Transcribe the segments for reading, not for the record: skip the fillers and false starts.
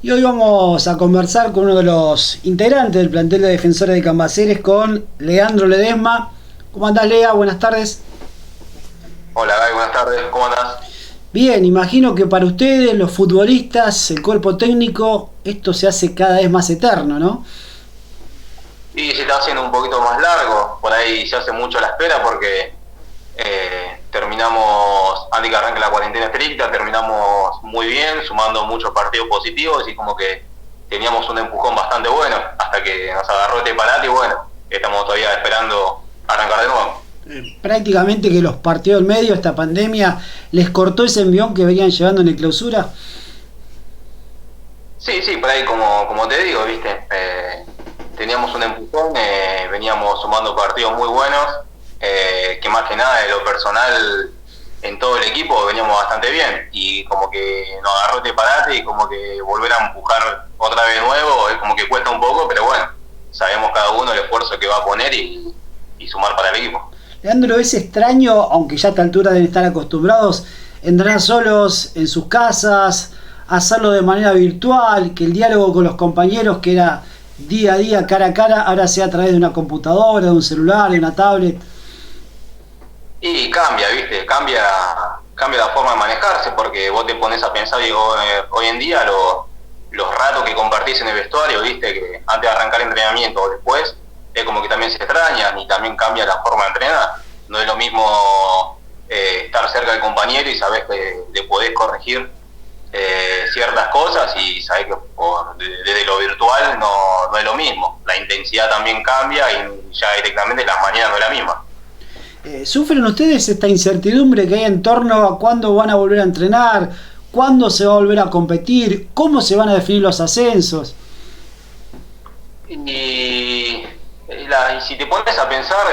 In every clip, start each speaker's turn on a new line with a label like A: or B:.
A: Y hoy vamos a conversar con uno de los integrantes del plantel de Defensores de Cambaceres, con Leandro Ledesma. ¿Cómo andás, Lea? Buenas tardes.
B: Hola Gaby, buenas tardes, ¿cómo andás?
A: Bien, imagino que para ustedes, los futbolistas, el cuerpo técnico, esto se hace cada vez más eterno, ¿no?
B: Y se está haciendo un poquito más largo, por ahí se hace mucho la espera porque terminamos, antes que arranque la cuarentena estricta, terminamos muy bien, sumando muchos partidos positivos y como que teníamos un empujón bastante bueno, hasta que nos agarró este parate y bueno, estamos todavía esperando arrancar de nuevo.
A: Prácticamente que los partidos en medio, esta pandemia, les cortó ese envión que venían llevando en el clausura.
B: Sí, sí, por ahí como te digo, viste, teníamos un empujón, veníamos sumando partidos muy buenos, que más que nada de lo personal en todo el equipo veníamos bastante bien y como que nos agarró este parate y como que volver a empujar otra vez nuevo es como que cuesta un poco, pero bueno, sabemos cada uno el esfuerzo que va a poner y sumar para el equipo.
A: Leandro, es extraño, aunque ya a esta altura deben estar acostumbrados, entrenar solos en sus casas, hacerlo de manera virtual, que el diálogo con los compañeros, que era día a día, cara a cara, ahora sea a través de una computadora, de un celular, de una tablet.
B: Y cambia, ¿viste? Cambia la forma de manejarse, porque vos te pones a pensar, digo, hoy en día los ratos que compartís en el vestuario, ¿viste? Que antes de arrancar el entrenamiento o después, es como que también se extrañan y también cambia la forma de entrenar. No es lo mismo estar cerca del compañero y sabés que le podés corregir ciertas cosas y sabés que desde lo virtual no es lo mismo. La intensidad también cambia y ya directamente la mañana no es la misma.
A: ¿Sufren ustedes esta incertidumbre que hay en torno a cuándo van a volver a entrenar, cuándo se va a volver a competir, cómo se van a definir los ascensos?
B: Y si te pones a pensar,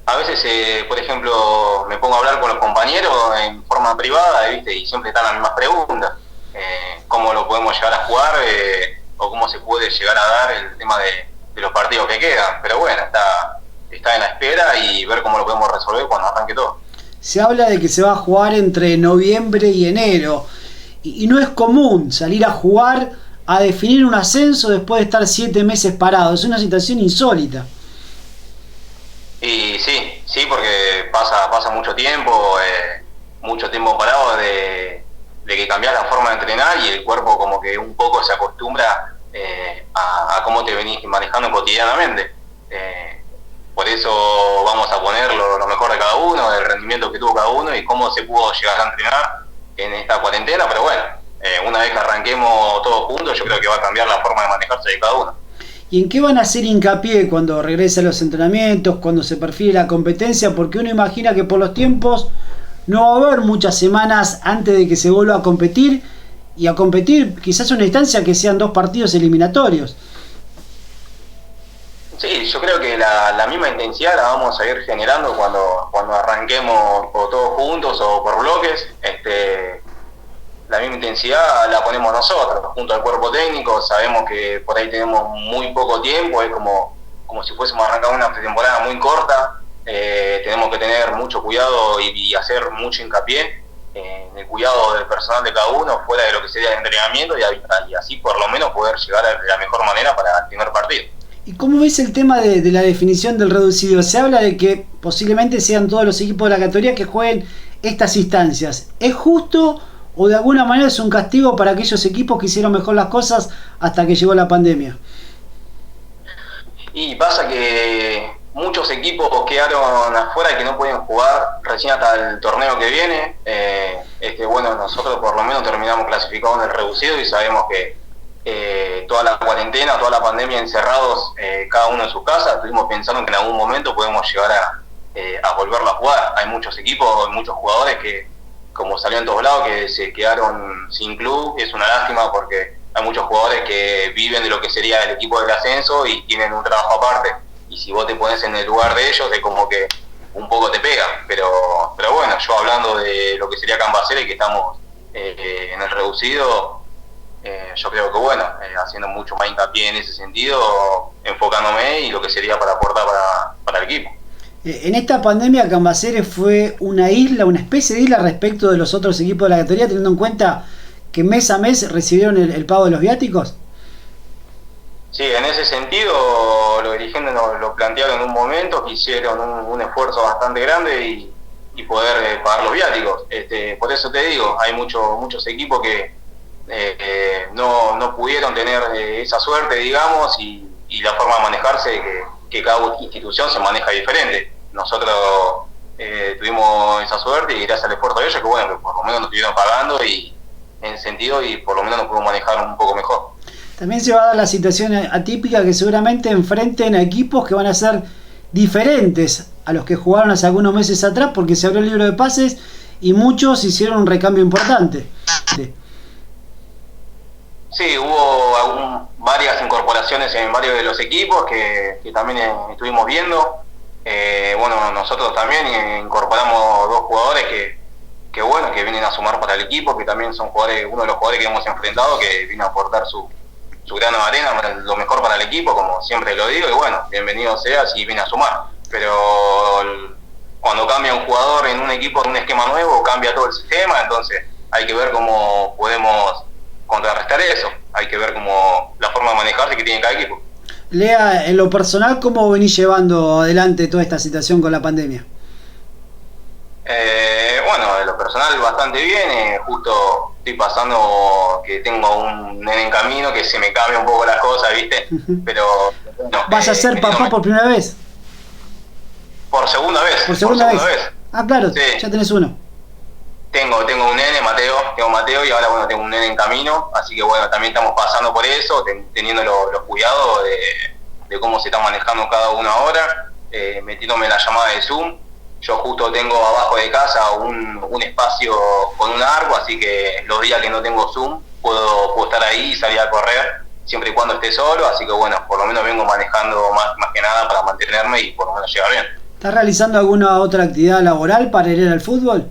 B: a veces, por ejemplo, me pongo a hablar con los compañeros en forma privada, ¿viste? Y siempre están las mismas preguntas. ¿Cómo lo podemos llegar a jugar? O cómo se puede llegar a dar el tema de los partidos que quedan. Pero bueno, está en la espera y ver cómo lo podemos resolver cuando arranque todo.
A: Se habla de que se va a jugar entre noviembre y enero, y no es común salir a jugar, a definir un ascenso después de estar 7 meses parado. Es una situación insólita.
B: Y sí, porque pasa mucho tiempo parado de que cambias la forma de entrenar y el cuerpo como que un poco se acostumbra a cómo te venís manejando cotidianamente. Por eso vamos a poner lo mejor de cada uno, el rendimiento que tuvo cada uno y cómo se pudo llegar a entrenar en esta cuarentena, pero bueno, una vez que arranquemos todos juntos, yo creo que va a cambiar la forma de manejarse de cada uno.
A: ¿Y en qué van a hacer hincapié cuando regrese a los entrenamientos, cuando se perfile la competencia? Porque uno imagina que por los tiempos no va a haber muchas semanas antes de que se vuelva a competir quizás una instancia que sean 2 partidos eliminatorios.
B: Sí, yo creo que la misma intensidad la vamos a ir generando cuando arranquemos o todos juntos o por bloques. La misma intensidad la ponemos nosotros, junto al cuerpo técnico. Sabemos que por ahí tenemos muy poco tiempo, es como si fuésemos a arrancar una pretemporada muy corta. Tenemos que tener mucho cuidado y hacer mucho hincapié en el cuidado del personal de cada uno, fuera de lo que sería el entrenamiento, y así por lo menos poder llegar de la mejor manera para el primer partido.
A: ¿Y cómo ves el tema de la definición del reducido? Se habla de que posiblemente sean todos los equipos de la categoría que jueguen estas instancias. ¿Es justo o de alguna manera es un castigo para aquellos equipos que hicieron mejor las cosas hasta que llegó la pandemia?
B: Y pasa que muchos equipos quedaron afuera y que no pueden jugar recién hasta el torneo que viene. Bueno, nosotros por lo menos terminamos clasificados en el reducido y sabemos que toda la cuarentena, toda la pandemia encerrados, cada uno en su casa, estuvimos pensando que en algún momento podemos llegar a volverlo a jugar. Hay muchos equipos, muchos jugadores que, como salió en todos lados, que se quedaron sin club. Es una lástima porque hay muchos jugadores que viven de lo que sería el equipo del ascenso y tienen un trabajo aparte. Y si vos te pones en el lugar de ellos, es como que un poco te pega. Pero bueno, yo hablando de lo que sería Cambaceres, que estamos en el reducido, yo creo que bueno, haciendo mucho más hincapié en ese sentido, enfocándome y lo que sería para aportar para el equipo.
A: En esta pandemia Cambaceres fue una isla, una especie de isla respecto de los otros equipos de la categoría, teniendo en cuenta que mes a mes recibieron el pago de los viáticos?
B: Sí, en ese sentido los dirigentes lo plantearon en un momento, que hicieron un esfuerzo bastante grande y poder pagar los viáticos. Por eso te digo, hay muchos equipos que no pudieron tener esa suerte, digamos, y la forma de manejarse, que cada institución se maneja diferente. Nosotros tuvimos esa suerte y gracias al esfuerzo de ellos, que bueno, que por lo menos nos estuvieron pagando y en ese sentido, y por lo menos nos pudimos manejar un poco mejor.
A: También se va a dar la situación atípica que seguramente enfrenten a equipos que van a ser diferentes a los que jugaron hace algunos meses atrás, porque se abrió el libro de pases y muchos hicieron un recambio importante.
B: Sí, hubo varias incorporaciones en varios de los equipos que también estuvimos viendo. Bueno, nosotros también incorporamos 2 jugadores que bueno, que vienen a sumar para el equipo, que también son jugadores, uno de los jugadores que hemos enfrentado, que vino a aportar su grano de arena, lo mejor para el equipo, como siempre lo digo, y bueno, bienvenido sea si viene a sumar. Pero cuando cambia un jugador en un equipo, en un esquema nuevo, cambia todo el sistema, entonces hay que ver cómo podemos contrarrestar eso, hay que ver cómo la forma de manejarse que tiene cada equipo.
A: Lea, en lo personal, ¿cómo venís llevando adelante toda esta situación con la pandemia?
B: Bueno, de lo personal bastante bien, justo estoy pasando que tengo un nene en camino, que se me cambia un poco las cosas, ¿viste? Pero bueno,
A: ¿vas a ser papá por primera vez?
B: Por segunda vez.
A: ¿Por segunda vez? Ah, claro, sí. Ya tenés uno.
B: Tengo un nene, Mateo, y ahora bueno, tengo un nene en camino, así que bueno, también estamos pasando por eso, teniendo los cuidados de cómo se está manejando cada uno ahora, metiéndome en la llamada de Zoom. Yo justo tengo abajo de casa un espacio con un arco, así que los días que no tengo Zoom puedo estar ahí y salir a correr, siempre y cuando esté solo, así que bueno, por lo menos vengo manejando más que nada para mantenerme y por lo menos llegar bien.
A: ¿Estás realizando alguna otra actividad laboral para ir al fútbol?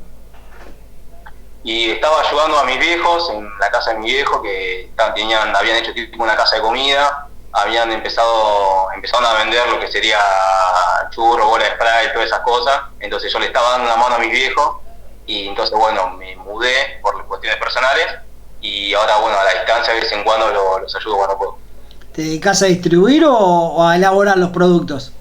B: Y estaba ayudando a mis viejos en la casa de mi viejo, que habían hecho tipo una casa de comida, habían empezaron a vender lo que sería churro, bola de spray, todas esas cosas. Entonces yo le estaba dando una mano a mis viejos y entonces bueno, me mudé por cuestiones personales y ahora bueno, a la distancia de vez en cuando los ayudo cuando puedo.
A: ¿Te dedicas a distribuir o a elaborar los productos?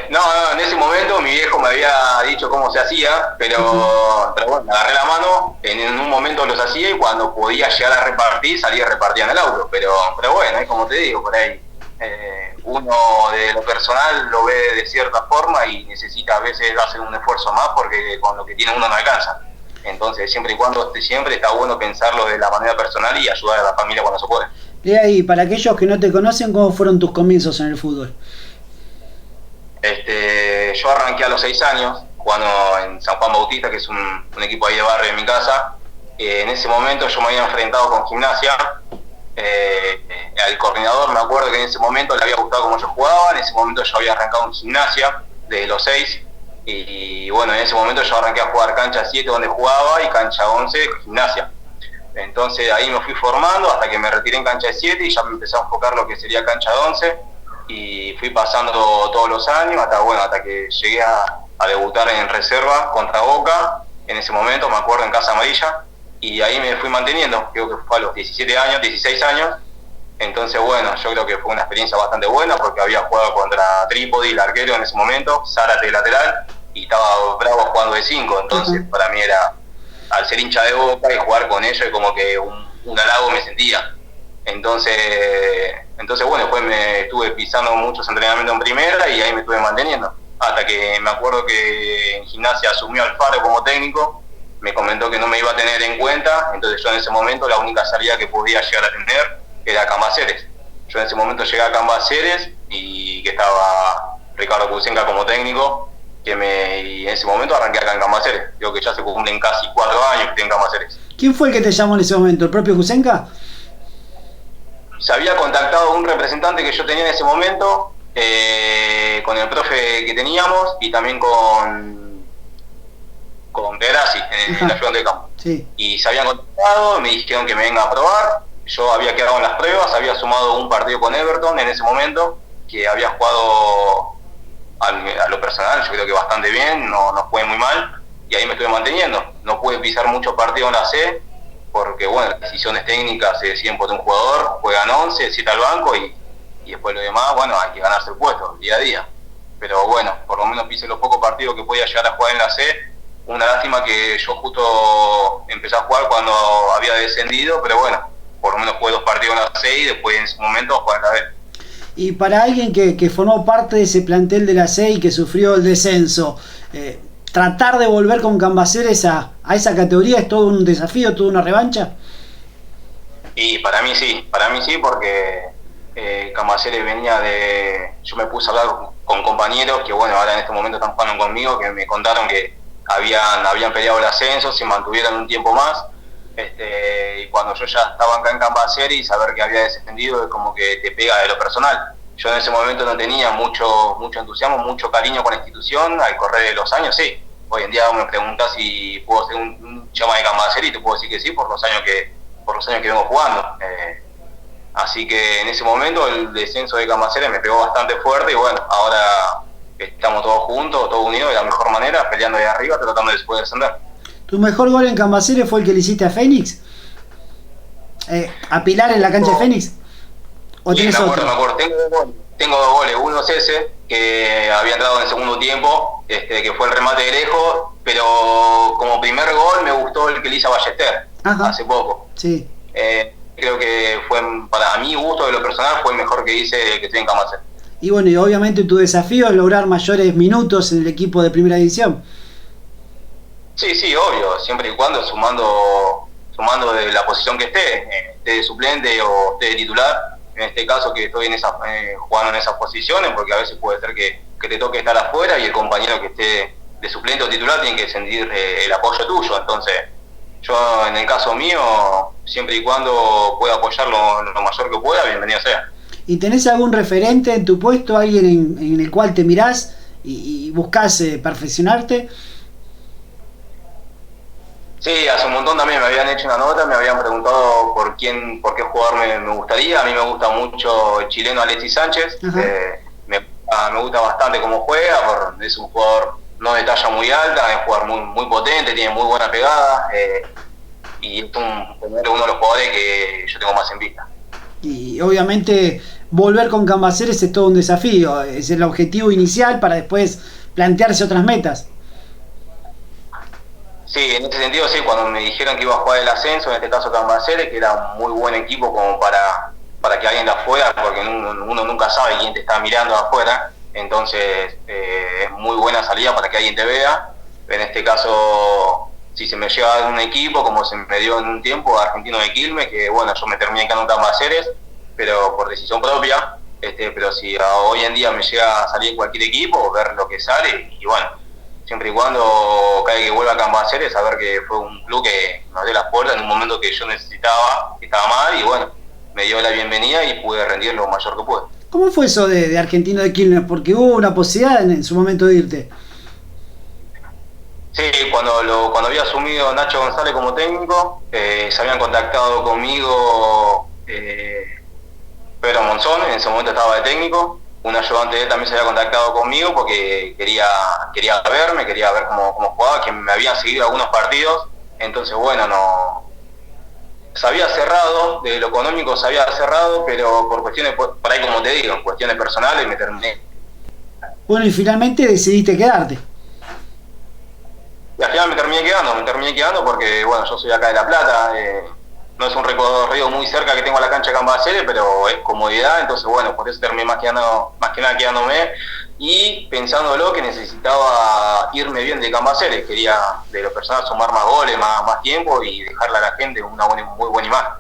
B: No, en ese momento mi viejo me había dicho cómo se hacía, pero bueno, agarré la mano, en un momento los hacía y cuando podía llegar a repartir, salía y repartía en el auto, pero bueno, es como te digo, por ahí uno de lo personal lo ve de cierta forma y necesita a veces hacer un esfuerzo más porque con lo que tiene uno no alcanza. Entonces siempre y cuando siempre está bueno pensarlo de la manera personal y ayudar a la familia cuando se puede.
A: Y ahí, para aquellos que no te conocen, ¿cómo fueron tus comienzos en el fútbol?
B: Yo arranqué a los 6 años jugando en San Juan Bautista, que es un equipo ahí de barrio de mi casa. En ese momento yo me había enfrentado con Gimnasia. Al coordinador me acuerdo que en ese momento le había gustado cómo yo jugaba. En ese momento yo había arrancado en Gimnasia de los 6 y bueno, en ese momento yo arranqué a jugar cancha 7 donde jugaba y cancha 11 Gimnasia. Entonces ahí me fui formando hasta que me retiré en cancha de 7 y ya me empecé a enfocar lo que sería cancha de 11 y fui pasando todos los años hasta que llegué a debutar en reserva contra Boca. En ese momento me acuerdo en Casa Amarilla y ahí me fui manteniendo, creo que fue a los 16 años. Entonces bueno, yo creo que fue una experiencia bastante buena porque había jugado contra Trípodi, el arquero en ese momento, Zárate de lateral y estaba Bravo jugando de 5, entonces para mí era, al ser hincha de Boca y jugar con ellos, como que un halago me sentía. Entonces bueno, después me estuve pisando muchos entrenamientos en primera y ahí me estuve manteniendo. Hasta que me acuerdo que en Gimnasia asumió Alfaro como técnico, me comentó que no me iba a tener en cuenta, entonces yo en ese momento la única salida que podía llegar a tener era Cambaceres. Yo en ese momento llegué a Cambaceres y que estaba Ricardo Cusenca como técnico, y en ese momento arranqué acá en Cambaceres. Creo que ya se cumplen casi 4 años que estoy en Cambaceres.
A: ¿Quién fue el que te llamó en ese momento? ¿El propio Cusenca?
B: Se había contactado un representante que yo tenía en ese momento, con el profe que teníamos y también con Graci en la ayudante de campo. Sí. Y se habían contactado, me dijeron que me venga a probar. Yo había quedado en las pruebas, había sumado un partido con Everton en ese momento, que había jugado a lo personal, yo creo que bastante bien, no jugué muy mal. y ahí me estuve manteniendo. No pude pisar muchos partidos en la C, porque bueno, las decisiones técnicas se deciden por un jugador, juegan 11, 7 al banco y después lo demás, bueno, hay que ganarse el puesto día a día. Pero bueno, por lo menos pisé los pocos partidos que podía llegar a jugar en la C. Una lástima que yo justo empecé a jugar cuando había descendido, pero bueno, por lo menos jugué 2 partidos en la C y después en su momento jugué en la B.
A: Y para alguien que formó parte de ese plantel de la C y que sufrió el descenso, tratar de volver con Cambaceres a esa categoría es todo un desafío, toda una revancha.
B: Y para mí sí porque Cambaceres venía de... Yo me puse a hablar con compañeros que bueno, ahora en este momento están jugando conmigo, que me contaron que habían peleado el ascenso, se mantuvieron un tiempo más, y cuando yo ya estaba acá en Cambaceres y saber que había descendido es como que te pega de lo personal. Yo en ese momento no tenía mucho entusiasmo, mucho cariño con la institución. Al correr de los años sí, hoy en día me preguntas si puedo ser un chama de Cambaceres y te puedo decir que sí por los años que vengo jugando. Así que en ese momento el descenso de Cambaceres me pegó bastante fuerte y bueno, ahora estamos todos juntos, todos unidos de la mejor manera, peleando de arriba, tratando de poder descender.
A: ¿Tu mejor gol en Cambaceres fue el que le hiciste a Fénix? ¿A Pilar en la cancha de Fénix? ¿O
B: sí,
A: tienes otro?
B: Me acuerdo. Tengo 2 goles. Uno es ese, que había entrado en el segundo tiempo, que fue el remate de lejos, pero como primer gol me gustó el que le hice a Ballester, hace poco.
A: Sí.
B: Creo que fue, para mi gusto de lo personal, fue el mejor que hice que estoy en Cambaceres.
A: Y bueno, y obviamente tu desafío es lograr mayores minutos en el equipo de primera división.
B: Sí, obvio, siempre y cuando sumando de la posición que esté de suplente o esté de titular. En este caso que estoy jugando en esas posiciones, porque a veces puede ser que te toque estar afuera y el compañero que esté de suplente o titular tiene que sentir el apoyo tuyo. Entonces, yo en el caso mío, siempre y cuando pueda apoyarlo lo mayor que pueda, bienvenido sea.
A: ¿Y tenés algún referente en tu puesto, alguien en el cual te mirás y buscás perfeccionarte?
B: Sí, hace un montón también me habían hecho una nota, me habían preguntado por qué jugador me gustaría. A mí me gusta mucho el chileno Alexis Sánchez, me gusta bastante cómo juega, es un jugador no de talla muy alta, es un jugador muy potente, tiene muy buena pegada, y es uno de los jugadores que yo tengo más en vista.
A: Y obviamente volver con Cambaceres es todo un desafío, es el objetivo inicial para después plantearse otras metas. Sí,
B: en este sentido sí, cuando me dijeron que iba a jugar el ascenso, en este caso Cambaceres, que era un muy buen equipo como para que alguien de afuera, porque uno nunca sabe quién te está mirando de afuera, entonces es muy buena salida para que alguien te vea. En este caso, si se me llega a dar un equipo, como se me dio en un tiempo, Argentino de Quilmes, que bueno, yo me terminé quedando en Cambaceres, pero por decisión propia, pero si hoy en día me llega a salir cualquier equipo, ver lo que sale, y bueno, siempre y cuando cada que vuelva a Cambaceres, saber que fue un club que nos dio las puertas en un momento que yo necesitaba, que estaba mal, y bueno, me dio la bienvenida y pude rendir lo mayor que pude.
A: ¿Cómo fue eso de Argentino de Quilmes? Porque hubo una posibilidad en su momento de irte.
B: Sí, cuando había asumido Nacho González como técnico, se habían contactado conmigo Pedro Monzón, en ese momento estaba de técnico. Un ayudante de él también se había contactado conmigo porque quería verme, quería ver cómo jugaba, que me habían seguido algunos partidos. Entonces, bueno, no se había cerrado, de lo económico se había cerrado, pero por cuestiones, por ahí como te digo, cuestiones personales me terminé.
A: Bueno, y finalmente decidiste quedarte.
B: Y al final me terminé quedando porque, bueno, yo soy acá de La Plata, no es un recorrido muy cerca que tengo a la cancha de Cambaceres, pero es comodidad, entonces bueno, por eso terminé más que nada quedándome y pensándolo que necesitaba irme bien de Cambaceres, quería de lo personal sumar más goles, más tiempo y dejarle a la gente una muy buena imagen.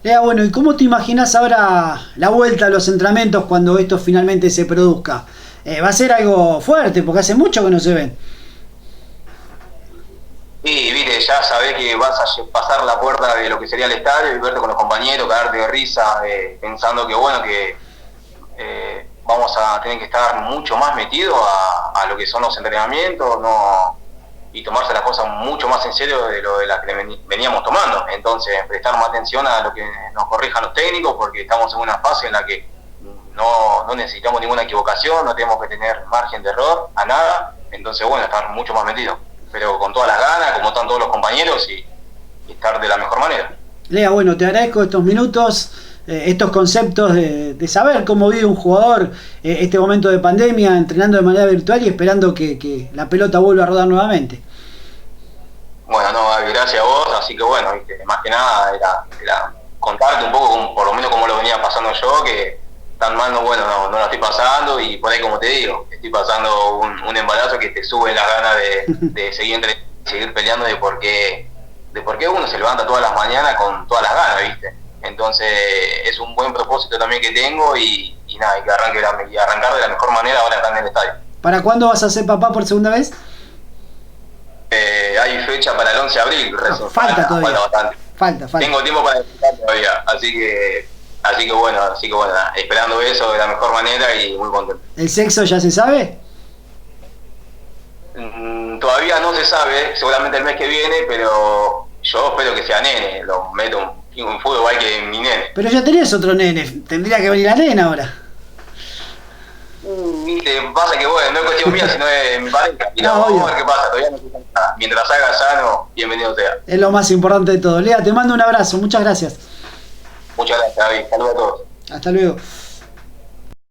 A: Lea, bueno, ¿y cómo te imaginas ahora la vuelta a los entrenamientos cuando esto finalmente se produzca? Va a ser algo fuerte, porque hace mucho que no se ven.
B: Sí, viste, ya sabés que vas a pasar la puerta de lo que sería el estadio y verte con los compañeros, cagarte de risa, pensando que bueno, que vamos a tener que estar mucho más metidos a lo que son los entrenamientos, y tomarse las cosas mucho más en serio de lo de las que veníamos tomando. Entonces, prestar más atención a lo que nos corrijan los técnicos, porque estamos en una fase en la que no necesitamos ninguna equivocación, no tenemos que tener margen de error a nada. Entonces, bueno, estar mucho más metidos. pero con todas las ganas, como están todos los compañeros, y estar de la mejor manera.
A: Lea, bueno, te agradezco estos minutos, estos conceptos de saber cómo vive un jugador este momento de pandemia, entrenando de manera virtual y esperando que la pelota vuelva a rodar nuevamente.
B: Bueno, no, Gaby, gracias a vos, así que bueno, ¿viste? Más que nada era contarte un poco, por lo menos cómo lo venía pasando yo, que tan mal no lo estoy pasando, y por ahí, como te digo, estoy pasando un embarazo que te sube las ganas de seguir peleando de por qué uno se levanta todas las mañanas con todas las ganas, ¿viste? Entonces es un buen propósito también que tengo, y nada, hay que arrancar de la mejor manera ahora acá en el estadio.
A: ¿Para cuándo vas a ser papá por segunda vez?
B: Hay fecha para el 11 de abril,
A: No, falta todavía.
B: Bastante.
A: Falta.
B: Tengo tiempo para disfrutar todavía, así que bueno, esperando eso de la mejor manera y muy contento.
A: ¿El sexo ya se sabe?
B: Todavía no se sabe, seguramente el mes que viene, pero yo espero que sea nene, lo meto un fútbol igual que mi nene.
A: Pero ya tenés otro nene, tendría que venir la nena ahora.
B: Viste, pasa que bueno, no es cuestión mía, sino de mi pareja. Y no, vamos a ver qué pasa, todavía no sé nada. Mientras salga sano, bienvenido sea.
A: Es lo más importante de todo. Lea, te mando un abrazo, muchas gracias.
B: Muchas gracias, David. Saludos a todos.
A: Hasta luego.